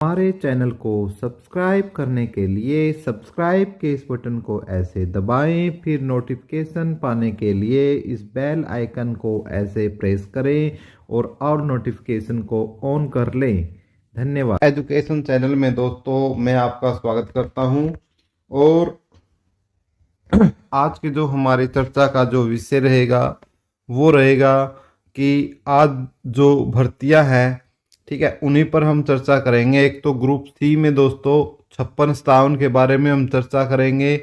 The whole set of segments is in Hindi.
हमारे चैनल को सब्सक्राइब करने के लिए सब्सक्राइब के इस बटन को ऐसे दबाएं, फिर नोटिफिकेशन पाने के लिए इस बेल आइकन को ऐसे प्रेस करें और नोटिफिकेशन को ऑन कर लें। धन्यवाद। एजुकेशन चैनल में दोस्तों मैं आपका स्वागत करता हूं और आज की जो हमारी चर्चा का जो विषय रहेगा वो रहेगा कि आज जो भर्तियां हैं, ठीक है, उन्हीं पर हम चर्चा करेंगे। एक तो ग्रुप सी में दोस्तों 56-57 के बारे में हम चर्चा करेंगे,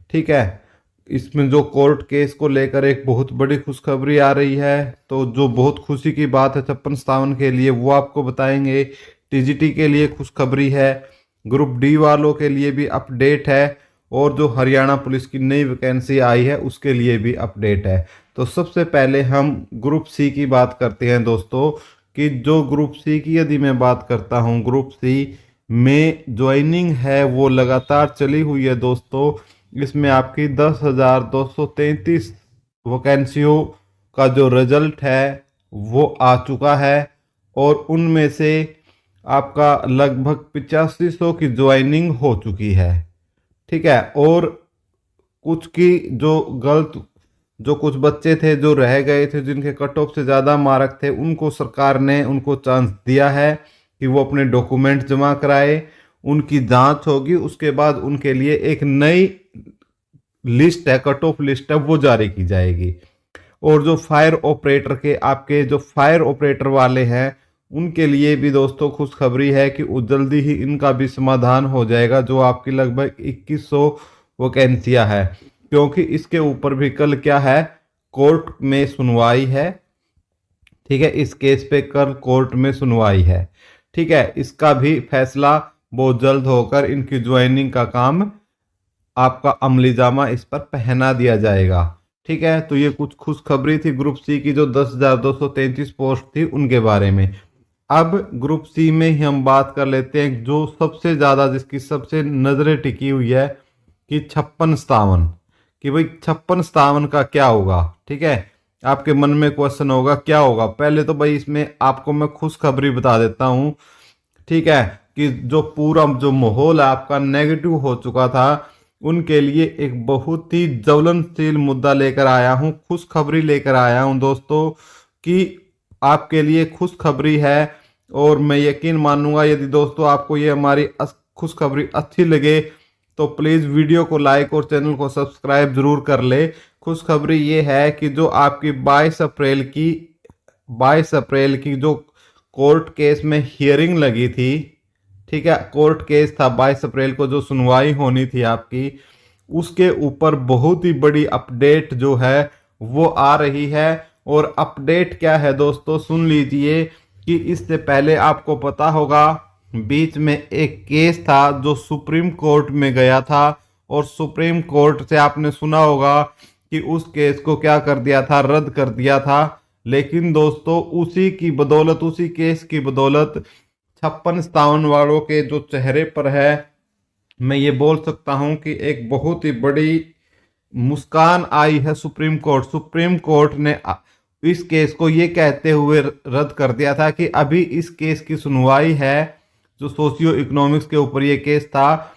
ठीक है। इसमें जो कोर्ट केस को लेकर एक बहुत बड़ी खुशखबरी आ रही है, तो जो बहुत खुशी की बात है 56-57 के लिए वो आपको बताएंगे। टीजीटी के लिए खुशखबरी है, ग्रुप डी वालों के लिए भी अपडेट है और जो हरियाणा पुलिस की नई वैकेंसी आई है उसके लिए भी अपडेट है। तो सबसे पहले हम ग्रुप सी की बात करते हैं दोस्तों, कि जो ग्रुप सी की यदि मैं बात करता हूं, ग्रुप सी में ज्वाइनिंग है वो लगातार चली हुई है दोस्तों। इसमें आपकी 10,233 वैकेंसियों का जो रिजल्ट है वो आ चुका है और उनमें से आपका लगभग 8500 की ज्वाइनिंग हो चुकी है, ठीक है। और कुछ की जो कुछ बच्चे थे जो रह गए थे, जिनके कट ऑफ से ज़्यादा मार्क थे, उनको सरकार ने उनको चांस दिया है कि वो अपने डॉक्यूमेंट जमा कराए, उनकी जांच होगी, उसके बाद उनके लिए एक नई लिस्ट है, कट ऑफ लिस्ट है, वो जारी की जाएगी। और जो फायर ऑपरेटर के आपके जो फायर ऑपरेटर वाले हैं उनके लिए भी दोस्तों खुशखबरी है कि जल्दी ही इनका भी समाधान हो जाएगा, जो आपकी लगभग 2100 वैकेंसियां है। क्योंकि इसके ऊपर भी कल क्या है, कोर्ट में सुनवाई है, ठीक है। इस केस पे कल कोर्ट में सुनवाई है, ठीक है। इसका भी फैसला बहुत जल्द होकर इनकी ज्वाइनिंग का काम आपका अमलीजामा इस पर पहना दिया जाएगा, ठीक है। तो ये कुछ खुशखबरी थी ग्रुप सी की, जो 10,233 पोस्ट थी उनके बारे में। अब ग्रुप सी में ही हम बात कर लेते हैं जो सबसे ज़्यादा जिसकी सबसे नज़रें टिकी हुई है, कि 56-57, कि भाई 56-57 का क्या होगा, ठीक है। आपके मन में क्वेश्चन होगा क्या होगा। पहले तो भाई इसमें आपको मैं खुशखबरी बता देता हूँ, ठीक है, कि जो पूरा जो माहौल आपका नेगेटिव हो चुका था उनके लिए एक बहुत ही ज्वलनशील मुद्दा लेकर आया हूँ, खुशखबरी लेकर आया हूँ दोस्तों, कि आपके लिए खुशखबरी है। और मैं यकीन मानूंगा यदि दोस्तों आपको ये हमारी खुशखबरी अच्छी लगे तो प्लीज़ वीडियो को लाइक और चैनल को सब्सक्राइब जरूर कर ले। खुशखबरी ये है कि जो आपकी 22 अप्रैल की जो कोर्ट केस में हियरिंग लगी थी, ठीक है, कोर्ट केस था 22 अप्रैल को जो सुनवाई होनी थी आपकी, उसके ऊपर बहुत ही बड़ी अपडेट जो है वो आ रही है। और अपडेट क्या है दोस्तों, सुन लीजिए। कि इससे पहले आपको पता होगा बीच में एक केस था जो सुप्रीम कोर्ट में गया था, और सुप्रीम कोर्ट से आपने सुना होगा कि उस केस को क्या कर दिया था, रद्द कर दिया था। लेकिन दोस्तों उसी की बदौलत, उसी केस की बदौलत 56-57 वालों के जो चेहरे पर है, मैं ये बोल सकता हूं कि एक बहुत ही बड़ी मुस्कान आई है। सुप्रीम कोर्ट ने इस केस को ये कहते हुए रद्द कर दिया था कि अभी इस केस की सुनवाई है, जो सोशियो इकोनॉमिक्स के ऊपर ये केस था,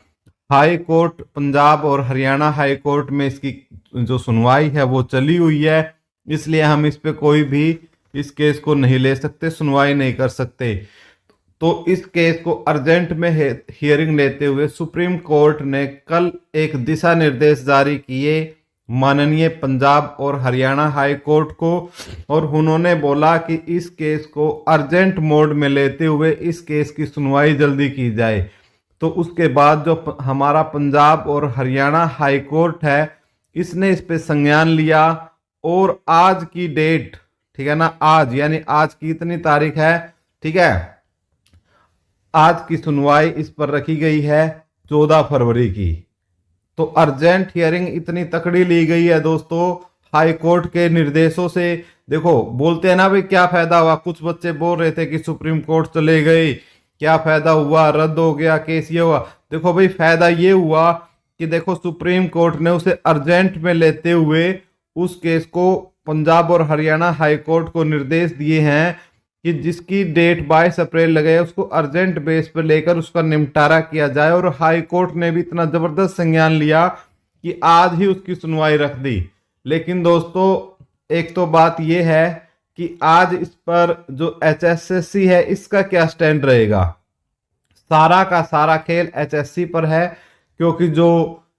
हाई कोर्ट पंजाब और हरियाणा हाई कोर्ट में इसकी जो सुनवाई है वो चली हुई है, इसलिए हम इस पे कोई भी इस केस को नहीं ले सकते, सुनवाई नहीं कर सकते। तो इस केस को अर्जेंट में हियरिंग लेते हुए सुप्रीम कोर्ट ने कल एक दिशा निर्देश जारी किए माननीय पंजाब और हरियाणा हाई कोर्ट को, और उन्होंने बोला कि इस केस को अर्जेंट मोड में लेते हुए इस केस की सुनवाई जल्दी की जाए। तो उसके बाद जो हमारा पंजाब और हरियाणा हाई कोर्ट है, इसने इस पे संज्ञान लिया, और आज की डेट, ठीक है ना, आज यानी आज की इतनी तारीख है, ठीक है, आज की सुनवाई इस पर रखी गई है 14 फरवरी की। तो अर्जेंट हियरिंग इतनी तकड़ी ली गई है दोस्तों हाई कोर्ट के निर्देशों से। देखो बोलते हैं ना भाई क्या फायदा हुआ, कुछ बच्चे बोल रहे थे कि सुप्रीम कोर्ट चले गए, क्या फायदा हुआ, रद्द हो गया केस, ये हुआ। देखो भाई फायदा ये हुआ कि देखो सुप्रीम कोर्ट ने उसे अर्जेंट में लेते हुए उस केस को पंजाब और हरियाणा हाई कोर्ट को निर्देश दिए हैं कि जिसकी डेट 22 अप्रैल लगे उसको अर्जेंट बेस पर लेकर उसका निपटारा किया जाए। और हाई कोर्ट ने भी इतना जबरदस्त संज्ञान लिया कि आज ही उसकी सुनवाई रख दी। लेकिन दोस्तों एक तो बात यह है कि आज इस पर जो HSSC है इसका क्या स्टैंड रहेगा। सारा का सारा खेल HSC पर है, क्योंकि जो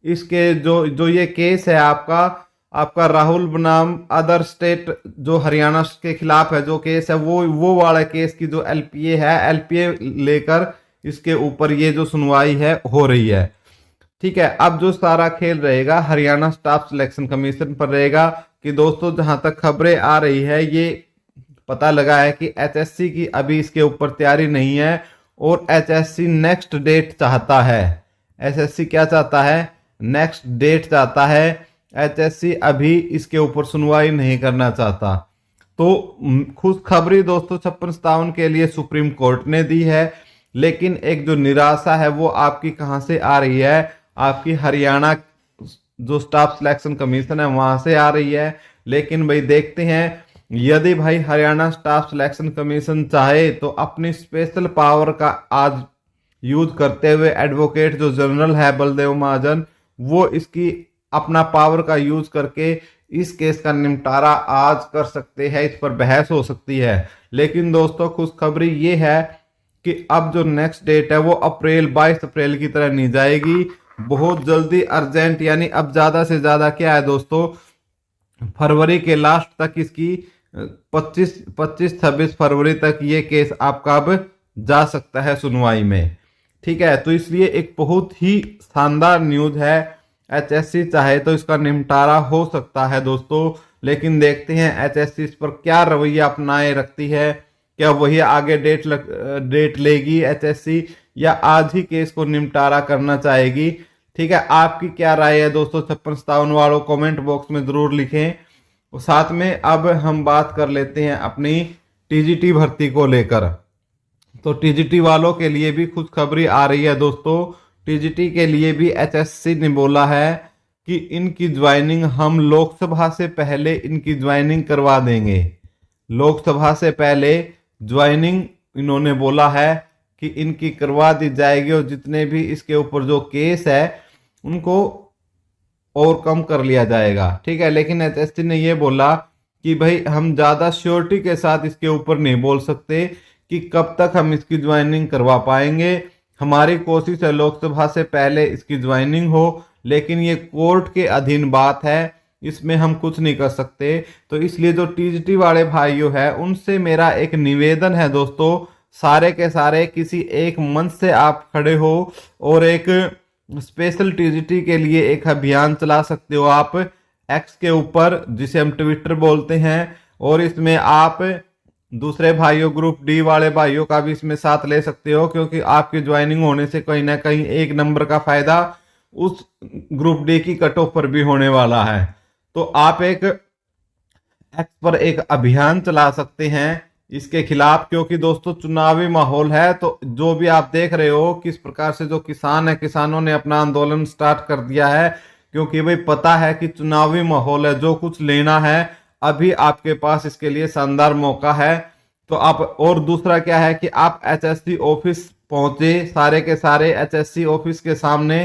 इसके जो जो ये केस है आपका आपका राहुल बनाम अदर स्टेट जो हरियाणा के खिलाफ है जो केस है, वो वाला केस की जो LPA है, LPA लेकर इसके ऊपर ये जो सुनवाई है हो रही है। ठीक है, अब जो सारा खेल रहेगा हरियाणा स्टाफ सिलेक्शन कमीशन पर रहेगा। कि दोस्तों जहां तक खबरें आ रही है ये पता लगा है कि HSC की अभी इसके ऊपर तैयारी नहीं है और HSC नेक्स्ट डेट चाहता है। HSC क्या चाहता है? नेक्स्ट डेट चाहता है। HSC अभी इसके ऊपर सुनवाई नहीं करना चाहता। तो खुशखबरी दोस्तों 56-57 के लिए सुप्रीम कोर्ट ने दी है, लेकिन एक जो निराशा है वो आपकी कहां से आ रही है? आपकी हरियाणा जो स्टाफ सिलेक्शन कमीशन है वहां से आ रही है। लेकिन भाई देखते हैं, यदि भाई हरियाणा स्टाफ सिलेक्शन कमीशन चाहे तो अपनी स्पेशल पावर का आज यूज करते हुए एडवोकेट जो जनरल है बलदेव महाजन, वो इसकी अपना पावर का यूज करके इस केस का निपटारा आज कर सकते हैं, इस पर बहस हो सकती है। लेकिन दोस्तों खुशखबरी ये है कि अब जो नेक्स्ट डेट है वो 22 अप्रैल की तरह नहीं जाएगी, बहुत जल्दी अर्जेंट, यानी अब ज्यादा से ज्यादा क्या है दोस्तों, फरवरी के लास्ट तक इसकी 25-26 फरवरी तक ये केस आपका अब जा सकता है सुनवाई में। ठीक है, तो इसलिए एक बहुत ही शानदार न्यूज है। HSC चाहे तो इसका निपटारा हो सकता है दोस्तों, लेकिन देखते हैं HSC इस पर क्या रवैया अपनाए रखती है। क्या वही आगे डेट लेगी HSC, या आज ही केस को निपटारा करना चाहेगी? ठीक है, आपकी क्या राय है दोस्तों? 56-57 वालों कमेंट बॉक्स में जरूर लिखें। और साथ में अब हम बात कर लेते हैं अपनी TGT भर्ती को लेकर। तो TGT वालों के लिए भी खुशखबरी आ रही है दोस्तों। TGT के लिए भी HSC ने बोला है कि इनकी ज्वाइनिंग हम लोकसभा से पहले इनकी ज्वाइनिंग करवा देंगे। लोकसभा से पहले ज्वाइनिंग इन्होंने बोला है कि इनकी करवा दी जाएगी, और जितने भी इसके ऊपर जो केस है उनको और कम कर लिया जाएगा। ठीक है, लेकिन HSC ने ये बोला कि भाई हम ज़्यादा श्योरिटी के साथ इसके ऊपर नहीं बोल सकते कि कब तक हम इसकी ज्वाइनिंग करवा पाएंगे। हमारी कोशिश है लोकसभा से पहले इसकी ज्वाइनिंग हो, लेकिन ये कोर्ट के अधीन बात है, इसमें हम कुछ नहीं कर सकते। तो इसलिए जो TGT वाले भाइयों हैं उनसे मेरा एक निवेदन है दोस्तों, सारे के सारे किसी एक मंच से आप खड़े हो और एक स्पेशल TGT के लिए एक अभियान चला सकते हो आप X के ऊपर, जिसे हम ट्विटर बोलते हैं। और इसमें आप दूसरे भाइयों ग्रुप D वाले भाइयों का भी इसमें साथ ले सकते हो, क्योंकि आपकी ज्वाइनिंग होने से कहीं ना कहीं एक नंबर का फायदा उस ग्रुप D की कट ऑफ पर भी होने वाला है। तो आप एक X पर एक अभियान चला सकते हैं इसके खिलाफ, क्योंकि दोस्तों चुनावी माहौल है। तो जो भी आप देख रहे हो किस प्रकार से जो किसान है, किसानों ने अपना आंदोलन स्टार्ट कर दिया है, क्योंकि भाई पता है कि चुनावी माहौल है, जो कुछ लेना है अभी आपके पास इसके लिए शानदार मौका है। तो आप, और दूसरा क्या है कि आप HSC ऑफिस पहुंचे, सारे के सारे HSC ऑफिस के सामने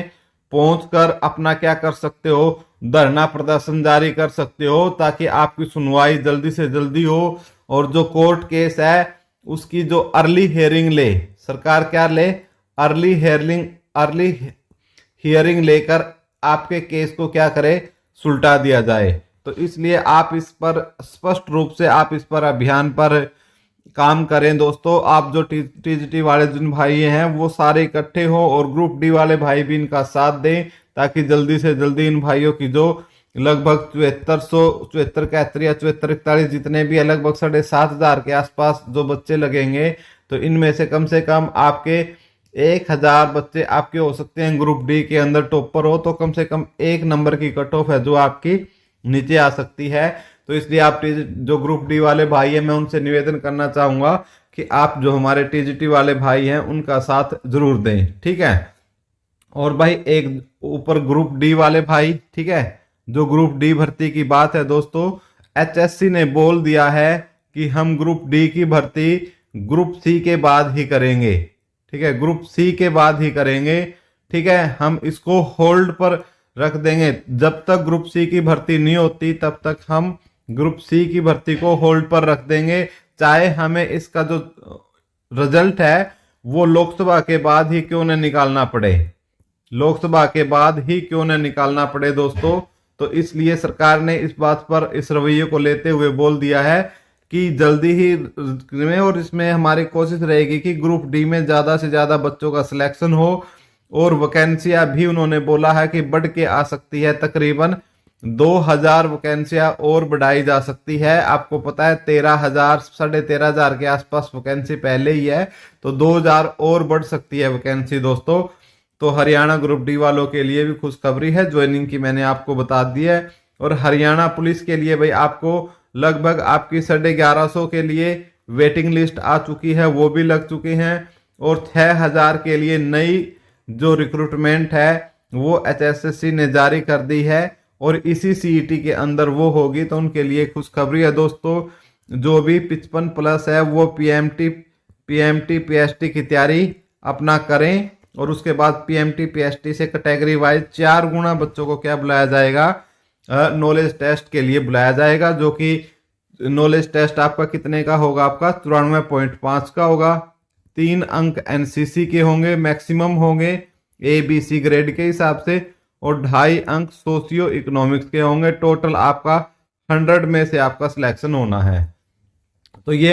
पहुंचकर अपना क्या कर सकते हो, धरना प्रदर्शन जारी कर सकते हो, ताकि आपकी सुनवाई जल्दी से जल्दी हो। और जो कोर्ट केस है उसकी जो अर्ली हियरिंग ले सरकार, क्या ले, अर्ली हियरिंग लेकर आपके केस को क्या करे, सुलटा दिया जाए। तो इसलिए आप इस पर स्पष्ट रूप से आप इस पर अभियान पर काम करें दोस्तों। आप जो TGT वाले जिन भाई हैं वो सारे इकट्ठे हो और ग्रुप D वाले भाई भी इनका साथ दें, ताकि जल्दी से जल्दी इन भाइयों की जो लगभग 74 या 74-41 जितने भी है, लगभग 7,500 के आसपास जो बच्चे लगेंगे, तो इनमें से कम आपके 1,000 बच्चे आपके हो सकते हैं ग्रुप D के अंदर टॉपर हो, तो कम से कम एक नंबर की कट ऑफ है जो आपकी नीचे आ सकती है। तो इसलिए आप जो ग्रुप D वाले भाई हैं मैं उनसे निवेदन करना चाहूंगा कि आप जो हमारे TGT वाले भाई हैं उनका साथ जरूर दें। ठीक है, और भाई एक ऊपर ग्रुप D वाले भाई, ठीक है, जो ग्रुप D भर्ती की बात है दोस्तों, HSC ने बोल दिया है कि हम ग्रुप डी की भर्ती ग्रुप सी के बाद ही करेंगे। ठीक है, ग्रुप सी के बाद ही करेंगे। ठीक है, हम इसको होल्ड पर रख देंगे। जब तक ग्रुप सी की भर्ती नहीं होती तब तक हम ग्रुप सी की भर्ती को होल्ड पर रख देंगे, चाहे हमें इसका जो रिजल्ट है वो लोकसभा के बाद ही क्यों न निकालना पड़े, लोकसभा के बाद ही क्यों न निकालना पड़े दोस्तों। तो इसलिए सरकार ने इस बात पर इस रवैये को लेते हुए बोल दिया है कि जल्दी ही में, और इसमें हमारी कोशिश रहेगी कि ग्रुप डी में ज़्यादा से ज़्यादा बच्चों का सिलेक्शन हो, और वैकेंसियां भी उन्होंने बोला है कि बढ़ के आ सकती है, तकरीबन 2000 वैकेंसियां और बढ़ाई जा सकती है। आपको पता है 13,000 13,500 के आसपास वैकेंसी पहले ही है, तो 2000 और बढ़ सकती है वैकेंसी दोस्तों। तो हरियाणा ग्रुप डी वालों के लिए भी खुशखबरी है, ज्वाइनिंग की मैंने आपको बता दी है। और हरियाणा पुलिस के लिए भाई आपको लगभग आपकी 1150 के लिए वेटिंग लिस्ट आ चुकी है, वो भी लग चुकी हैं, और 6000 के लिए नई जो रिक्रूटमेंट है वो HSSC ने जारी कर दी है, और इसी CET के अंदर वो होगी। तो उनके लिए खुशखबरी है दोस्तों, जो भी 55 प्लस है वो PMT PST की तैयारी अपना करें, और उसके बाद PMT PST से कैटेगरी वाइज 4 गुना बच्चों को क्या बुलाया जाएगा, नॉलेज टेस्ट के लिए बुलाया जाएगा, जो कि नॉलेज टेस्ट आपका कितने का होगा, आपका 94.5 का होगा। 3 अंक NCC के होंगे, मैक्सिमम होंगे ABC ग्रेड के हिसाब से, और 2.5 अंक सोशियो इकोनॉमिक्स के होंगे। टोटल आपका 100 में से आपका सिलेक्शन होना है। तो ये